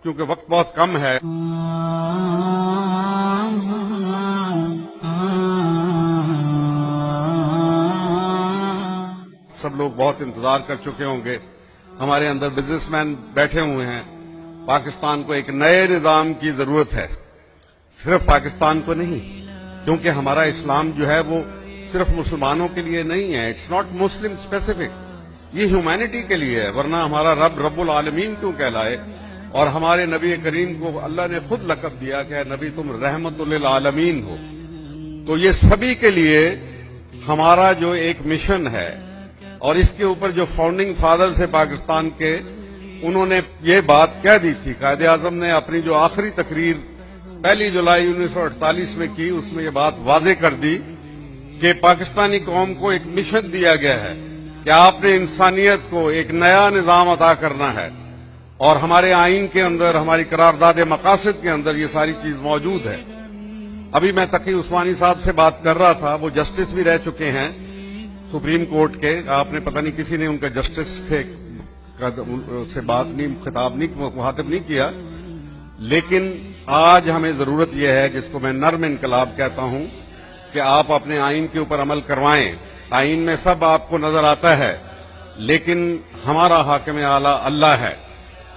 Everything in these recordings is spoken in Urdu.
کیونکہ وقت بہت کم ہے. سب لوگ بہت انتظار کر چکے ہوں گے. ہمارے اندر بزنس مین بیٹھے ہوئے ہیں. پاکستان کو ایک نئے نظام کی ضرورت ہے, صرف پاکستان کو نہیں, کیونکہ ہمارا اسلام جو ہے وہ صرف مسلمانوں کے لیے نہیں ہے. اٹس ناٹ مسلم اسپیسیفک, یہ ہیومینٹی کے لیے ہے. ورنہ ہمارا رب العالمین کیوں کہلائے؟ اور ہمارے نبی کریم کو اللہ نے خود لقب دیا کہ نبی تم رحمت للعالمین ہو. تو یہ سبھی کے لیے ہمارا جو ایک مشن ہے, اور اس کے اوپر جو فاؤنڈنگ فادرز ہے پاکستان کے, انہوں نے یہ بات کہہ دی تھی. قائد اعظم نے اپنی جو آخری تقریر 1 جولائی 1948 میں کی, اس میں یہ بات واضح کر دی کہ پاکستانی قوم کو ایک مشن دیا گیا ہے کہ آپ نے انسانیت کو ایک نیا نظام عطا کرنا ہے, اور ہمارے آئین کے اندر, ہماری قرارداد مقاصد کے اندر یہ ساری چیز موجود ہے. ابھی میں تقی عثمانی صاحب سے بات کر رہا تھا, وہ جسٹس بھی رہ چکے ہیں سپریم کورٹ کے. آپ نے پتہ نہیں کسی نے ان کا جسٹس سے بات نہیں, خطاب نہیں, مخاطب نہیں کیا. لیکن آج ہمیں ضرورت یہ ہے, جس کو میں نرم انقلاب کہتا ہوں, کہ آپ اپنے آئین کے اوپر عمل کروائیں. آئین میں سب آپ کو نظر آتا ہے, لیکن ہمارا حاکم اعلیٰ اللہ ہے,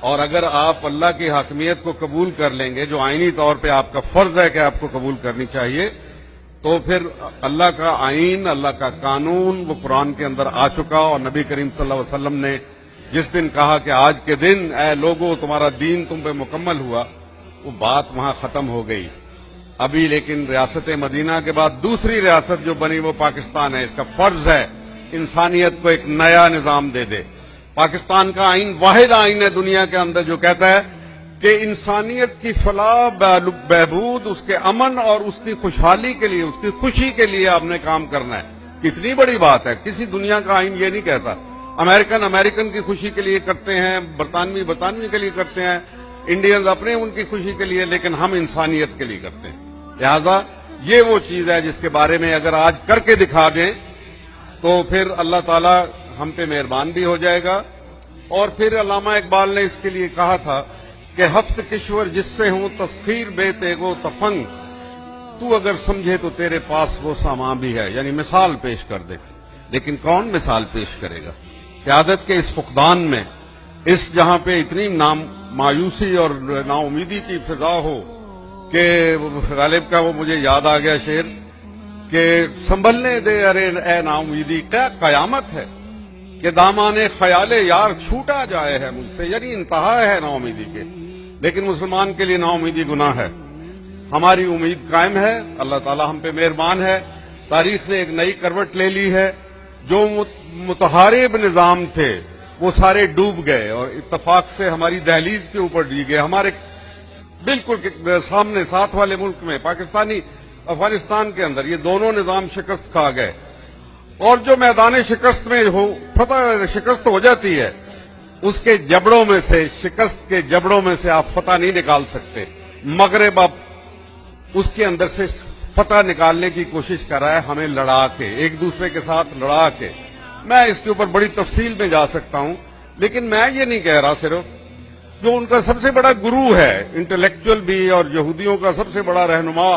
اور اگر آپ اللہ کی حاکمیت کو قبول کر لیں گے, جو آئینی طور پہ آپ کا فرض ہے کہ آپ کو قبول کرنی چاہیے, تو پھر اللہ کا آئین, اللہ کا قانون وہ قرآن کے اندر آ چکا. اور نبی کریم صلی اللہ علیہ وسلم نے جس دن کہا کہ آج کے دن اے لوگو تمہارا دین تم پہ مکمل ہوا, وہ بات وہاں ختم ہو گئی. ابھی لیکن ریاست مدینہ کے بعد دوسری ریاست جو بنی وہ پاکستان ہے. اس کا فرض ہے انسانیت کو ایک نیا نظام دے دے. پاکستان کا آئین واحد آئین ہے دنیا کے اندر جو کہتا ہے کہ انسانیت کی فلاح بہبود, اس کے امن اور اس کی خوشحالی کے لیے, اس کی خوشی کے لیے آپ نے کام کرنا ہے. کتنی بڑی بات ہے. کسی دنیا کا آئین یہ نہیں کہتا. امریکن کی خوشی کے لیے کرتے ہیں, برطانوی کے لیے کرتے ہیں, انڈینز اپنے ان کی خوشی کے لیے, لیکن ہم انسانیت کے لیے کرتے ہیں. لہذا یہ وہ چیز ہے جس کے بارے میں اگر آج کر کے دکھا دیں تو پھر اللہ تعالیٰ ہم پہ مہربان بھی ہو جائے گا. اور پھر علامہ اقبال نے اس کے لیے کہا تھا کہ ہفت کشور جس سے ہوں تسخیر بے تیغو تفنگ, تو اگر سمجھے تو تیرے پاس وہ سامان بھی ہے. یعنی مثال پیش کر دے. لیکن کون مثال پیش کرے گا؟ قیادت کے اس فقدان میں, اس جہاں پہ اتنی مایوسی اور نا امیدی کی فضا ہو کہ غالب کا وہ مجھے یاد آ گیا شعر کہ سنبھلنے دے ارے اے نا امیدی, کیا قیامت ہے کہ دامان خیال یار چھوٹا جائے ہے مجھ سے. یعنی انتہا ہے نا امیدی کے. لیکن مسلمان کے لیے نا امیدی گناہ ہے. ہماری امید قائم ہے. اللہ تعالیٰ ہم پہ مہربان ہے. تاریخ نے ایک نئی کروٹ لے لی ہے. جو متحارب نظام تھے وہ سارے ڈوب گئے, اور اتفاق سے ہماری دہلیز کے اوپر ڈی گئے. ہمارے بالکل سامنے ساتھ والے ملک میں, افغانستان کے اندر, یہ دونوں نظام شکست کھا گئے. اور جو میدان شکست میں شکست ہو جاتی ہے, اس کے جبڑوں میں سے, شکست کے جبڑوں میں سے آپ فتح نہیں نکال سکتے. مغرب اب اس کے اندر سے فتح نکالنے کی کوشش کر رہا ہے, ہمیں لڑا کے, ایک دوسرے کے ساتھ لڑا کے. میں اس کے اوپر بڑی تفصیل میں جا سکتا ہوں, لیکن میں یہ نہیں کہہ رہا. صرف جو ان کا سب سے بڑا گرو ہے, انٹلیکچوئل بھی اور یہودیوں کا سب سے بڑا رہنما,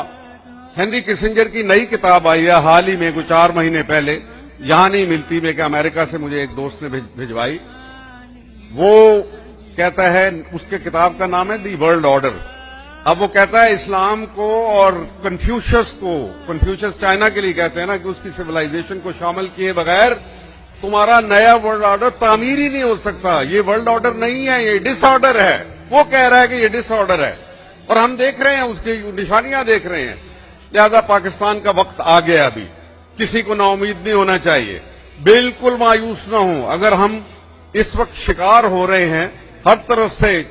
ہنری کسنجر کی نئی کتاب آئی ہے حال ہی میں, کچھ 4 مہینے پہلے, یہاں نہیں ملتی, میں کہ امریکہ سے مجھے ایک دوست نے بھجوائی. وہ کہتا ہے, اس کے کتاب کا نام ہے دی ورلڈ آرڈر. اب وہ کہتا ہے اسلام کو اور کنفیوشس چائنا کے لیے کہتے ہیں نا, کہ اس کی سویلائزیشن کو شامل کیے بغیر تمہارا نیا ورلڈ آرڈر تعمیر ہی نہیں ہو سکتا. یہ ورلڈ آرڈر نہیں ہے, یہ ڈس آرڈر ہے. وہ کہہ رہا ہے کہ یہ ڈس آرڈر ہے, اور ہم دیکھ رہے ہیں, اس کی نشانیاں دیکھ رہے ہیں. لہذا پاکستان کا وقت آ گیا. ابھی کسی کو نا امید نہیں ہونا چاہیے, بالکل مایوس نہ ہوں. اگر ہم اس وقت شکار ہو رہے ہیں, ہر طرف سے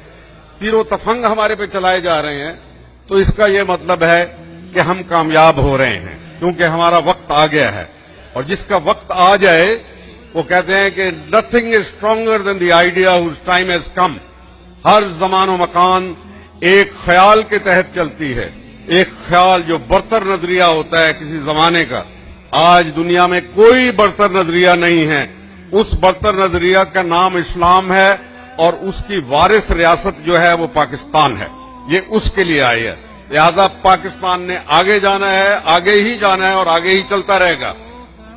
تیر و تفنگ ہمارے پہ چلائے جا رہے ہیں, تو اس کا یہ مطلب ہے کہ ہم کامیاب ہو رہے ہیں, کیونکہ ہمارا وقت آ گیا ہے. اور جس کا وقت آ جائے, وہ کہتے ہیں کہ nothing is stronger than the idea whose time has come. ہر زمان و مکان ایک خیال کے تحت چلتی ہے, ایک خیال جو برتر نظریہ ہوتا ہے کسی زمانے کا. آج دنیا میں کوئی برتر نظریہ نہیں ہے. اس برتر نظریہ کا نام اسلام ہے, اور اس کی وارث ریاست جو ہے وہ پاکستان ہے، یہ اس کے لیے آئی ہے۔ لہذا پاکستان نے آگے جانا ہے، آگے ہی جانا ہے اور آگے ہی چلتا رہے گا۔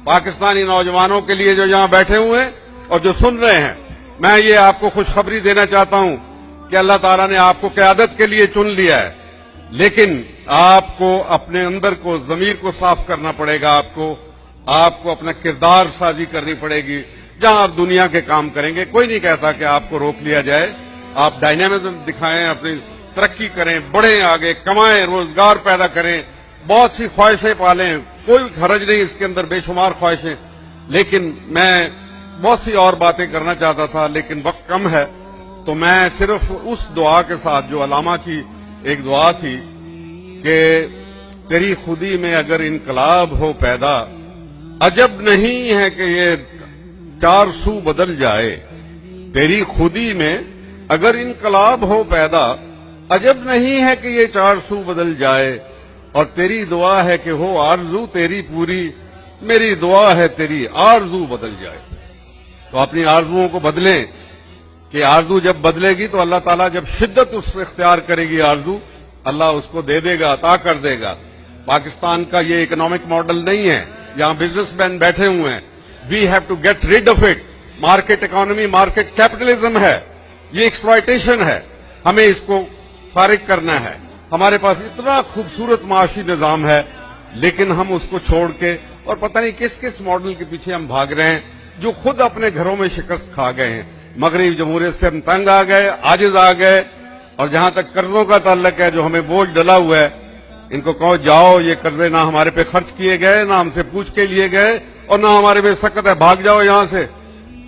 پاکستانی نوجوانوں کے لیے جو یہاں بیٹھے ہوئے ہیں اور جو سن رہے ہیں، میں یہ آپ کو خوشخبری دینا چاہتا ہوں کہ اللہ تعالیٰ نے آپ کو قیادت کے لیے چن لیا ہے، لیکن آپ کو اپنے اندر کو، ضمیر کو صاف کرنا پڑے گا، آپ کو اپنا کردار سازی کرنی پڑے گی۔ جہاں آپ دنیا کے کام کریں گے، کوئی نہیں کہتا کہ آپ کو روک لیا جائے، آپ ڈائنامزم دکھائیں، اپنی ترقی کریں، بڑھیں، آگے کمائیں، روزگار پیدا کریں، بہت سی خواہشیں پالیں، کوئی حرج نہیں اس کے اندر، بے شمار خواہشیں۔ لیکن میں بہت سی اور باتیں کرنا چاہتا تھا لیکن وقت کم ہے، تو میں صرف اس دعا کے ساتھ جو علامہ کی ایک دعا تھی کہ تیری خودی میں اگر انقلاب ہو پیدا، عجب نہیں ہے کہ یہ چار سو بدل جائے، تیری خودی میں اگر انقلاب ہو پیدا، عجب نہیں ہے کہ یہ چار سو بدل جائے، اور تیری دعا ہے کہ ہو آرزو تیری پوری، میری دعا ہے تیری آرزو بدل جائے۔ تو اپنی آرزوؤں کو بدلیں، کہ آرزو جب بدلے گی تو اللہ تعالیٰ جب شدت اس اختیار کرے گی آرزو، اللہ اس کو دے دے گا، عطا کر دے گا۔ پاکستان کا یہ اکنامک ماڈل نہیں ہے، یہاں بزنس مین بیٹھے ہوئے ہیں، we have to get rid of it. Market economy, market capitalism ہے، یہ ایکسپلائٹیشن ہے، ہمیں اس کو فارغ کرنا ہے۔ ہمارے پاس اتنا خوبصورت معاشی نظام ہے، لیکن ہم اس کو چھوڑ کے اور پتہ نہیں کس کس ماڈل کے پیچھے ہم بھاگ رہے ہیں، جو خود اپنے گھروں میں شکست کھا گئے ہیں۔ مغربی جمہوریت سے ہم تنگ آ گئے، عاجز آ گئے، اور جہاں تک قرضوں کا تعلق ہے، جو ہمیں بوجھ ڈلا ہوا ہے، ان کو کہو جاؤ، یہ قرضے نہ ہمارے پہ خرچ کیے گئے، نہ ہم سے پوچھ کے لیے گئے، اور نہ ہمارے پہ سخت ہے، بھاگ جاؤ یہاں سے۔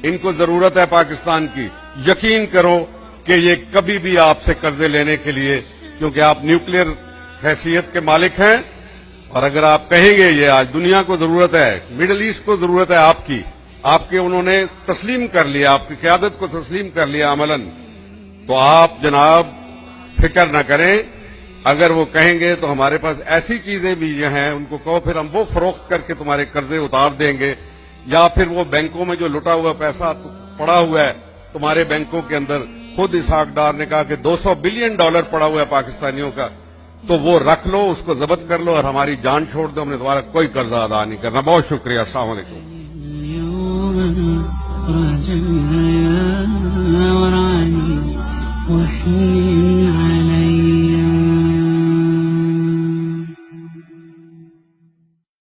ان کو ضرورت ہے پاکستان کی، یقین کرو کہ یہ کبھی بھی آپ سے قرضے لینے کے لیے، کیونکہ آپ نیوکلیر حیثیت کے مالک ہیں، اور اگر آپ کہیں گے یہ آج دنیا کو ضرورت ہے، مڈل ایسٹ کو ضرورت ہے آپ کی، آپ کے انہوں نے تسلیم کر لیا، آپ کی قیادت کو تسلیم کر لیا عملاً، تو آپ جناب فکر نہ کریں۔ اگر وہ کہیں گے تو ہمارے پاس ایسی چیزیں بھی ہیں، ان کو کہو پھر ہم وہ فروخت کر کے تمہارے قرضے اتار دیں گے، یا پھر وہ بینکوں میں جو لٹا ہوا پیسہ پڑا ہوا ہے تمہارے بینکوں کے اندر، خود اسحاق ڈار نے کہا کہ $200 بلین پڑا ہوا ہے پاکستانیوں کا، تو وہ رکھ لو، اس کو ضبط کر لو اور ہماری جان چھوڑ دو، ہم نے تمہارا کوئی قرضہ ادا نہیں کرنا۔ بہت شکریہ، السلام علیکم۔ رجعنا ورعني وحنين